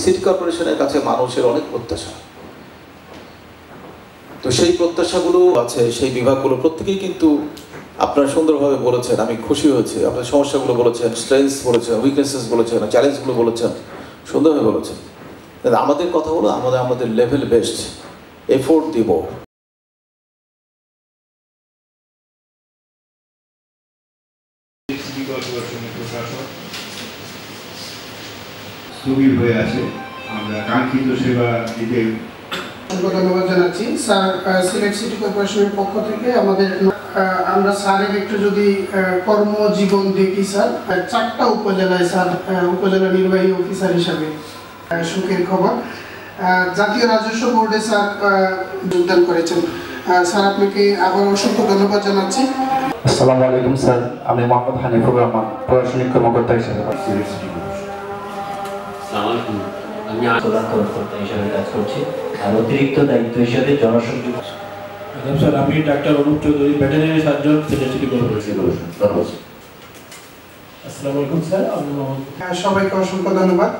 City কর্পোরেশনের কাছে মানুষের অনেক প্রত্যাশা, তো সেই প্রত্যাশাগুলো আছে, সেই বিভাগগুলো প্রত্যেকেই কিন্তু আপনারা সুন্দরভাবে বলেছেন। আমি খুশি হয়েছি, আপনার সমস্যাগুলো বলেছেন, স্ট্রেংথস বলেছেন, উইকনেসেস বলেছেন, চ্যালেঞ্জগুলো বলেছেন, সুন্দরভাবে বলেছেন। আমাদের কথা হলো আমাদের লেভেল বেস্ট এফোর্ট দিব। স্থবির হয়ে আছে, আমরা কাঙ্ক্ষিত সেবা দিতে ধন্যবাদ জানাচ্ছি স্যার। সিলেট সিটি কর্পোরেশনের পক্ষ থেকে আমরা স্যারের একটু যদি কর্মজীবন দেখি স্যার, 4টা উপজেলায় স্যার উপজেলা নির্বাহী অফিসার হিসাবে সুখের খবর। জাতীয় রাজস্ব বোর্ডে স্যার যোগদান করেছেন। স্যার আপনাকে আবার অসংখ্য ধন্যবাদ জানাচ্ছি। আসসালামু আলাইকুম স্যার, আমি মোহাম্মদ হানিফুর রহমান, প্রশাসনিক কর্মকর্তা হিসেবে সিলেট সিটি কর্পোরেশন। আমি প্রধান কর্মকর্তা হিসেবে কাজ করছি, আর অতিরিক্ত দায়িত্ব হিসেবে জনসংযোগ। স্যার, আমি doctor Anup Chowdhury, veterinary surgeon, Sylhet city corporation. আসসালামু আলাইকুম স্যার, আমি সবাইকে অসংখ্য ধন্যবাদ।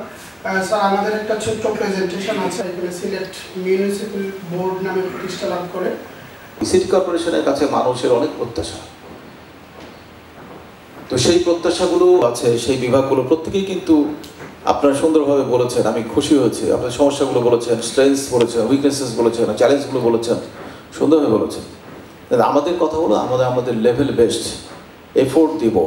স্যার আমাদের একটা ছোট্ট প্রেজেন্টেশন আছে, এখানে সিলেট মিউনিসিপ্যাল বোর্ড নামে প্রতিষ্ঠা লাভ করে। সিটি কর্পোরেশনের কাছে মানুষের অনেক প্রত্যাশা, তো সেই প্রত্যাশাগুলো আছে, সেই বিভাগগুলো প্রত্যেকেই কিন্তু আপনারা সুন্দরভাবে বলেছেন। আমি খুশি হয়েছি, আপনার সমস্যাগুলো বলেছেন, স্ট্রেংথস বলেছেন, উইকনেসেস বলেছেন, চ্যালেঞ্জগুলো বলেছেন, সুন্দরভাবে বলেছেন। আমাদের কথা হলো আমাদের লেভেল বেস্ট এফোর্ট দিব।